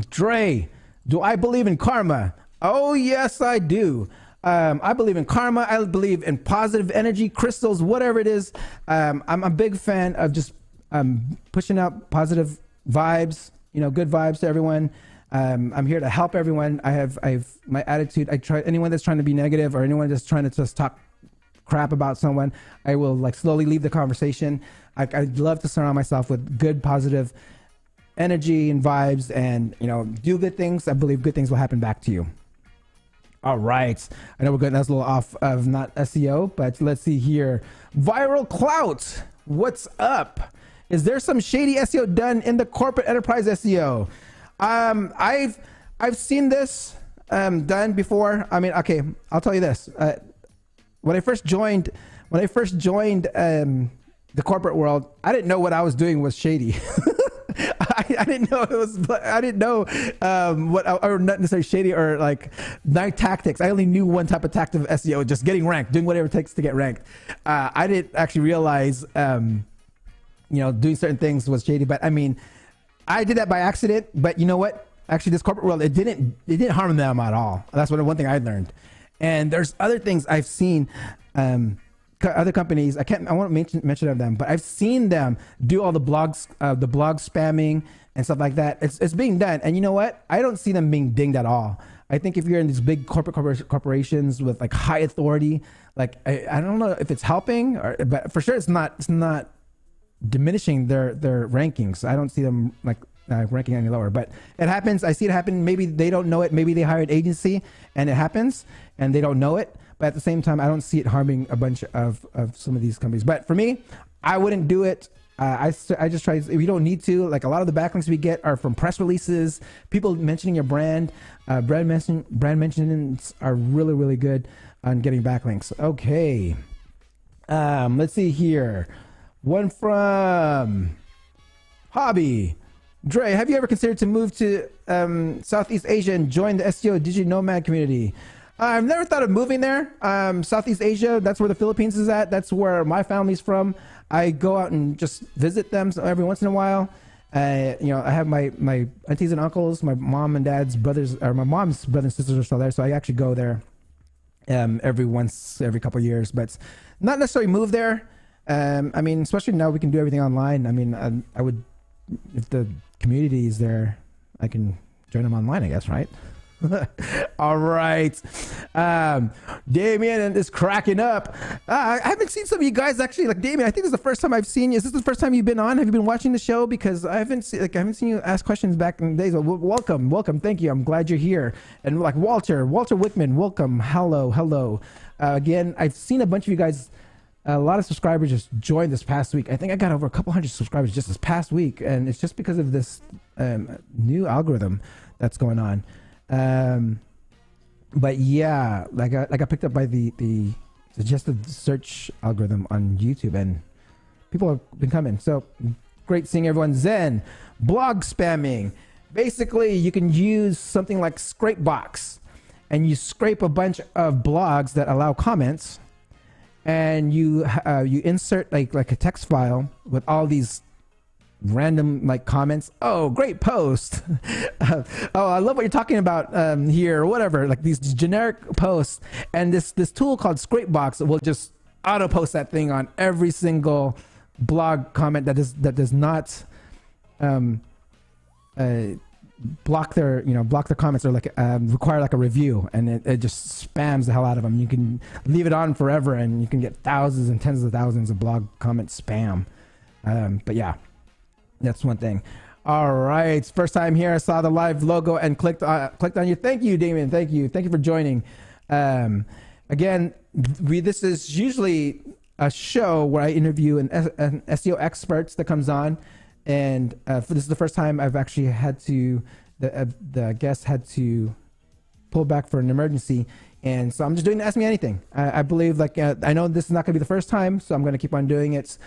Dre, do I believe in karma? Oh, yes, I do. I believe in karma. I believe in positive energy, crystals, whatever it is. I'm a big fan of just pushing out positive vibes, good vibes to everyone. I'm here to help everyone. I have my attitude. I try anyone that's trying to be negative or anyone that's trying to just talk crap about someone, I will like slowly leave the conversation. I'd love to surround myself with good, positive energy and vibes, and do good things. I believe good things will happen back to you. All right, I know we're good. That's a little off of not SEO, but let's see here. Viral clout, what's up? Is there some shady SEO done in the corporate enterprise SEO? I've seen this done before. I mean, okay, I'll tell you this. When I first joined the corporate world, I didn't know what I was doing was shady. I didn't know it was. I didn't know what, or not necessarily shady or like night tactics. I only knew one type of tactic of SEO, just getting ranked, doing whatever it takes to get ranked. I didn't actually realize, doing certain things was shady. But I mean, I did that by accident. But you know what? Actually, this corporate world, it didn't harm them at all. That's one thing I learned. And there's other things I've seen. Other companies, I won't mention them, but I've seen them do all the blog spamming and stuff like that. It's being done, and you know what? I don't see them being dinged at all. I think if you're in these big corporations with like high authority, like I don't know if it's helping, but for sure it's not diminishing their rankings. I don't see them like ranking any lower, but it happens. I see it happen. Maybe they don't know it. Maybe they hire an agency and it happens and they don't know it. But at the same time, I don't see it harming a bunch of some of these companies. But for me, I wouldn't do it. I just try. We don't need to. Like a lot of the backlinks we get are from press releases, people mentioning your brand. Brand mentions are really, really good on getting backlinks. Okay. Let's see here. One from Hobby. Dre, have you ever considered to move to Southeast Asia and join the SEO digital nomad community? I've never thought of moving there. Southeast Asia, that's where the Philippines is at. That's where my family's from. I go out and just visit them every once in a while. I have my aunties and uncles, my mom and dad's brothers, or my mom's brothers and sisters are still there. So I actually go there every couple of years, but not necessarily move there. Especially now we can do everything online. I mean, I would the community is there, I can join them online, I guess, right? All right. Damien is cracking up. I haven't seen some of you guys actually. Like Damien, I think this is the first time I've seen you. Is this the first time you've been on? Have you been watching the show? Because I haven't seen you ask questions back in the days. Welcome. Thank you. I'm glad you're here. And like Walter Wickman, welcome. Hello. Again, I've seen a bunch of you guys. A lot of subscribers just joined this past week. I think I got over a couple hundred subscribers just this past week, and it's just because of this new algorithm that's going on. But yeah, like I picked up by the suggested search algorithm on YouTube, and people have been coming. So great seeing everyone. Zen, blog spamming. Basically, you can use something like Scrapebox, and you scrape a bunch of blogs that allow comments, and you insert like a text file with all these random like comments. Oh, great post. Oh, I love what you're talking about here, or whatever, like these generic posts. And this tool called Scrapebox will just auto post that thing on every single blog comment that does not block their comments, or like require like a review, and it just spams the hell out of them. You can leave it on forever and you can get thousands and tens of thousands of blog comment spam. But yeah, that's one thing. All right, first time here. I saw the live logo and clicked on you. Thank you, Damien. Thank you for joining. Again, this is usually a show where I interview an SEO experts that comes on, and this is the first time I've actually had to the guest had to pull back for an emergency, and so I'm just doing Ask Me Anything. I believe I know this is not going to be the first time, so I'm going to keep on doing it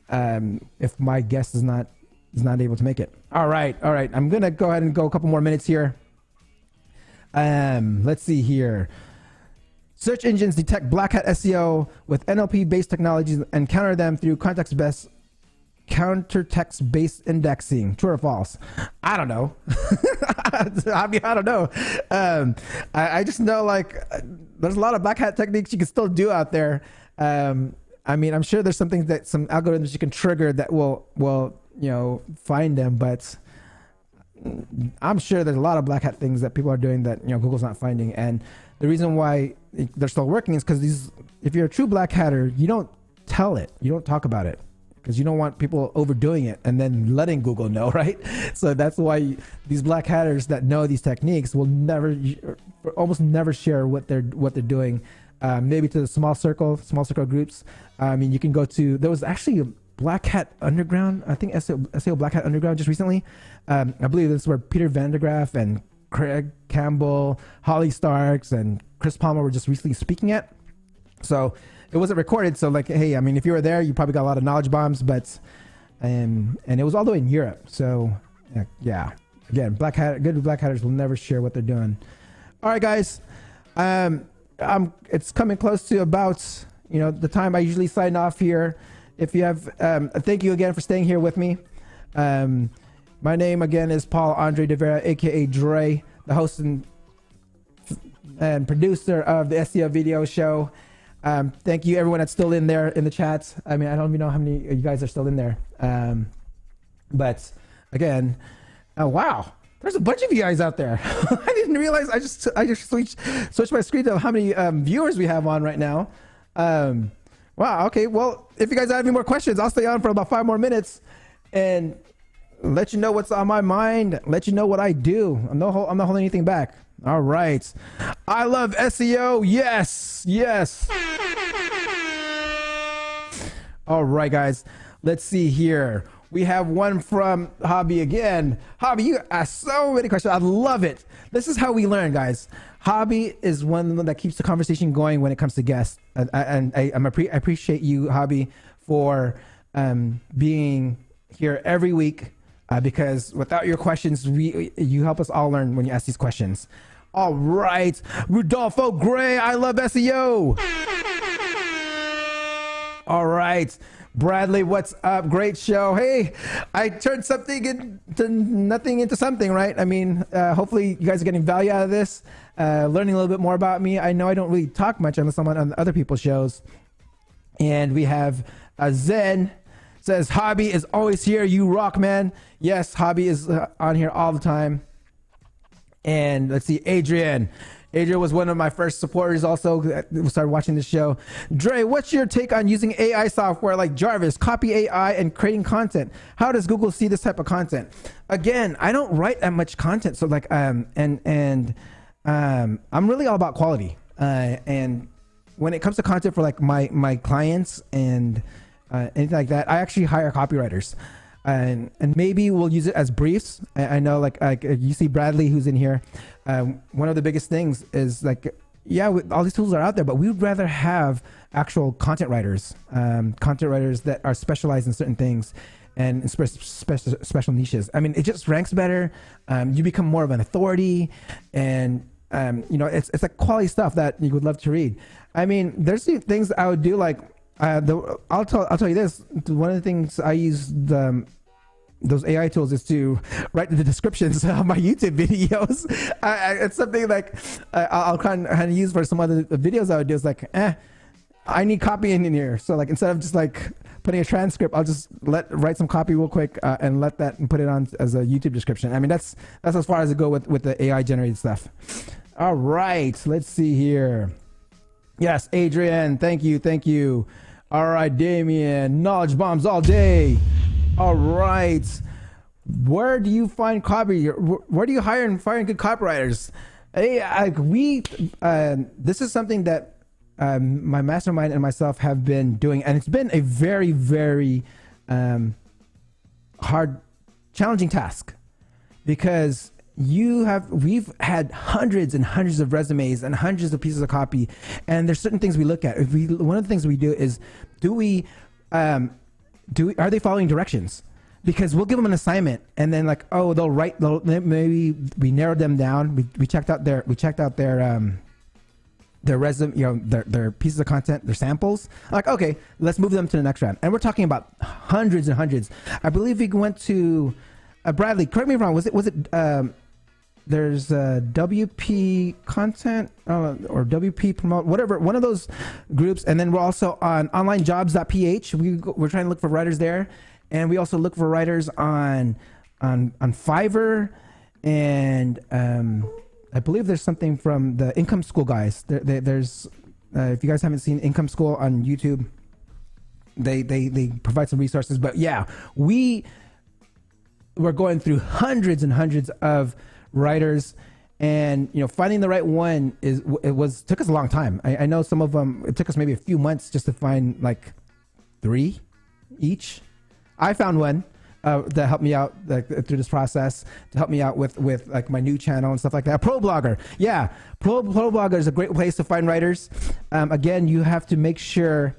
if my guest is not able to make it. All right. I'm going to go ahead and go a couple more minutes here. Let's see here. Search engines detect black hat SEO with NLP-based technologies and counter them through counter-text-based indexing. True or false? I don't know. I don't know. I just know there's a lot of black hat techniques you can still do out there. I'm sure there's some algorithms you can trigger that will find them, but I'm sure there's a lot of black hat things that people are doing that Google's not finding. And the reason why they're still working is because if you're a true black hatter, you don't tell it, you don't talk about it, because you don't want people overdoing it and then letting Google know, right? So that's why these black hatters that know these techniques will almost never share what they're doing. Maybe to the small circle groups. You can go to, there was actually a Black Hat Underground, I think SEO Black Hat Underground just recently. I believe this is where Peter Vandergraaf and Craig Campbell, Holly Starks, and Chris Palmer were just recently speaking at. So it wasn't recorded. So hey, if you were there, you probably got a lot of knowledge bombs, but, and it was all the way in Europe. So yeah, again, good black hatters will never share what they're doing. All right, guys. It's coming close to about the time I usually sign off here. If you have thank you again for staying here with me. My name again is Paul Andre de Vera, aka Dre, the host and producer of the SEO Video Show. Thank you everyone that's still in there in the chat. I don't even know how many of you guys are still in there, but again, wow, there's a bunch of you guys out there. I didn't realize. I just switched my screen to how many viewers we have on right now. Wow. Okay. Well, if you guys have any more questions, I'll stay on for about 5 more minutes and let you know what's on my mind. Let you know what I do. I'm not holding anything back. All right. I love SEO. Yes. All right, guys. Let's see here. We have one from Hobby again. Hobby, you asked so many questions. I love it. This is how we learn, guys. Hobby is one that keeps the conversation going when it comes to guests. And I appreciate you, Hobby, for being here every week, because without your questions, you help us all learn when you ask these questions. All right. Rudolfo Gray, I love SEO. All right. Bradley, what's up? Great show. Hey, I turned nothing into something, right? Hopefully you guys are getting value out of this, learning a little bit more about me. I know I don't really talk much unless I'm on other people's shows. And we have Zen says, Hobby is always here. You rock, man. Yes, Hobby is on here all the time. And let's see, Adrian. Adrian was one of my first supporters also. We started watching the show. Dre, what's your take on using AI software like Jarvis, copy AI, and creating content? How does Google see this type of content? Again, I don't write that much content. So like, I'm really all about quality. And when it comes to content for like my clients and anything like that, I actually hire copywriters. And maybe we'll use it as briefs. I know like you see Bradley who's in here. One of the biggest things is like, yeah, all these tools are out there, but we would rather have actual content writers that are specialized in certain things and special niches. I mean, it just ranks better. You become more of an authority, and you know, it's like quality stuff that you would love to read. I mean, there's things I would do like. I'll tell you this. One of the things I use those AI tools is to write the descriptions of my YouTube videos. It's something like I'll kind of use for some other videos I would do. Is like, I need copy in here. So like instead of just like putting a transcript, I'll just write some copy real quick and let that and put it on as a YouTube description. I mean, that's as far as I go with the AI generated stuff. All right, let's see here. Yes, Adrian, thank you. All right, Damien, knowledge bombs all day. All right, where do you find copy? Where do you hire and fire good copywriters? Hey, this is something that my mastermind and myself have been doing, and it's been a very, very hard, challenging task, because we've had hundreds and hundreds of resumes and hundreds of pieces of copy, and there's certain things we look at. One of the things we do is, are they following directions? Because we'll give them an assignment, and then like, oh, maybe we narrowed them down. We checked out their resume, you know, their pieces of content, their samples. Like, okay, let's move them to the next round. And we're talking about hundreds and hundreds. I believe we went to Bradley. Correct me if I'm wrong. Was it? There's WP content or WP promote, whatever, one of those groups. And then we're also on onlinejobs.ph. We're trying to look for writers there. And we also look for writers on Fiverr. And I believe there's something from the Income School guys. There's if you guys haven't seen Income School on YouTube, they provide some resources. But yeah, we're going through hundreds and hundreds of writers, and you know, finding the right one took us a long time. I know some of them, it took us maybe a few months just to find like 3 each. I found one that helped me out through this process, to help me out with like my new channel and stuff like that. ProBlogger, yeah, ProBlogger is a great place to find writers. Again, you have to make sure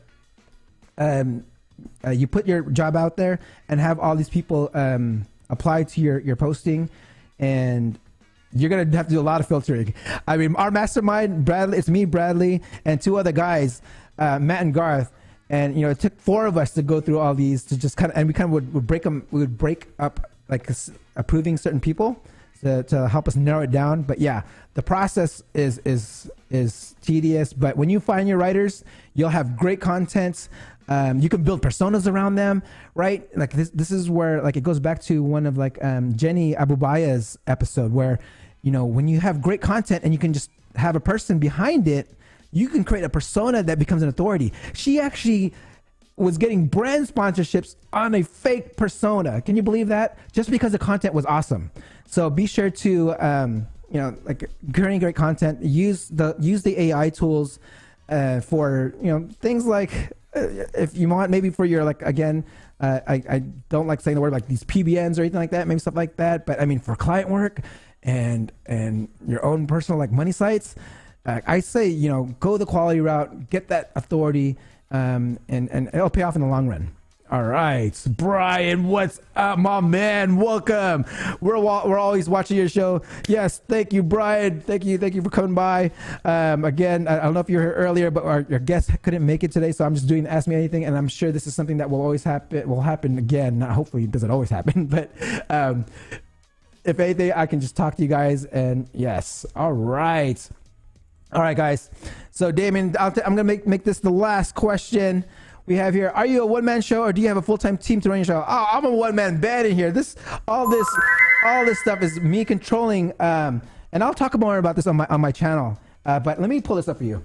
you put your job out there and have all these people apply to your posting, and you're going to have to do a lot of filtering. I mean, our mastermind, Bradley, it's me, Bradley, and 2 other guys, Matt and Garth. And, you know, it took 4 of us to go through all these to just and we would break them. We would break up like approving certain people to help us narrow it down. But yeah, the process is tedious, but when you find your writers, you'll have great content. You can build personas around them, right? Like this is where like it goes back to one of like Jenny Abubaya's episode, where, you know, when you have great content and you can just have a person behind it, you can create a persona that becomes an authority. She actually was getting brand sponsorships on a fake persona. Can you believe that? Just because the content was awesome. So be sure to, you know, like creating great content, use the AI tools for, you know, things like, if you want, maybe for your, like, again, I don't like saying the word like these PBNs or anything like that, maybe stuff like that. But I mean, for client work and your own personal like money sites, I say, you know, go the quality route, get that authority, and it'll pay off in the long run. All right, Brian, what's up, my man? Welcome. We're always watching your show. Yes, thank you, Brian. Thank you for coming by. Again, I don't know if you were here earlier, but our guest couldn't make it today, so I'm just doing Ask Me Anything, and I'm sure this is something that will always happen. Will happen again. Hopefully, it doesn't always happen, but if anything, I can just talk to you guys. And yes, all right, guys. So, Damien, I'm gonna make this the last question. We have here, are you a one-man show or do you have a full-time team to run your show? Oh, I'm a one-man band in here. All this stuff is me controlling, and I'll talk more about this on my channel. But let me pull this up for you.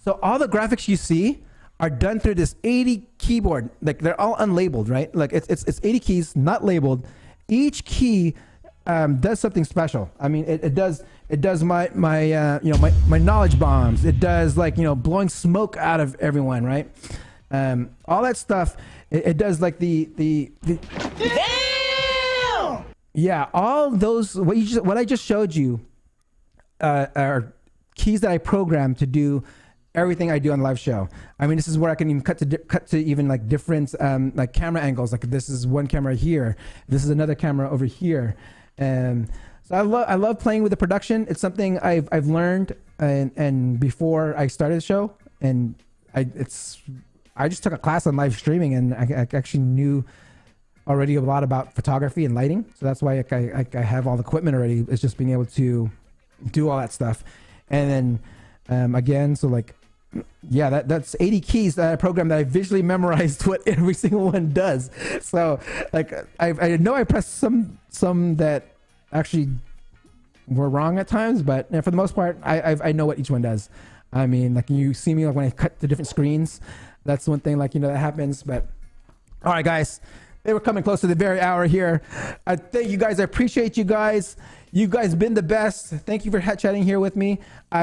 So all the graphics you see are done through this 80 keyboard. Like they're all unlabeled, right? Like it's 80 keys, not labeled. Each key does something special. I mean, it does my knowledge bombs. It does like, blowing smoke out of everyone, right? All that stuff. It does like the Damn! Yeah, all those what I just showed you are keys that I programmed to do everything I do on the live show. I mean, this is where I can even cut to even like different like camera angles. Like this is one camera here. This is another camera over here. So I love playing with the production. It's something I've learned and before I started the show, and I just took a class on live streaming, and I actually knew already a lot about photography and lighting. So that's why I have all the equipment already. It's just being able to do all that stuff. And then again, so like, yeah, that's 80 keys that I programmed that I visually memorized what every single one does. So like I know I pressed some that actually were wrong at times, but for the most part, I know what each one does. I mean, like you see me like when I cut to different screens, that's one thing like that happens. But all right, guys, they were coming close to the very hour here. I thank you guys. I appreciate you guys. You guys been the best. Thank you for chatting here with me.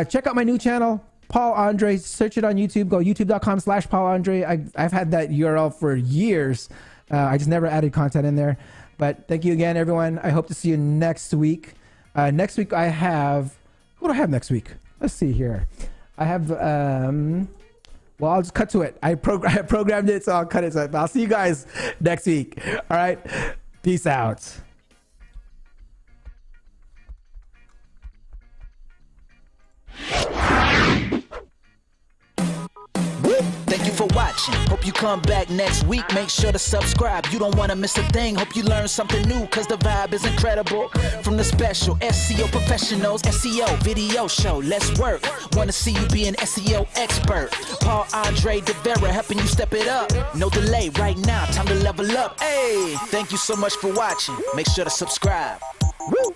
Check out my new channel, Paul Andre. Search it on YouTube. Go youtube.com/Paul Andre. I've had that URL for years. I just never added content in there. But thank you again, everyone. I hope to see you next week. Next week I have, what do I have next week? Let's see here. I have, well, I'll just cut to it. I programmed it, so I'll cut it. So I'll see you guys next week. All right. Peace out. Thank you for watching. Hope you come back next week. Make sure to subscribe. You don't want to miss a thing. Hope you learn something new, because the vibe is incredible. From the special SEO professionals, SEO Video Show. Let's work. Want to see you be an SEO expert. Paul Andre de Vera helping you step it up. No delay right now. Time to level up. Hey, thank you so much for watching. Make sure to subscribe. Woo!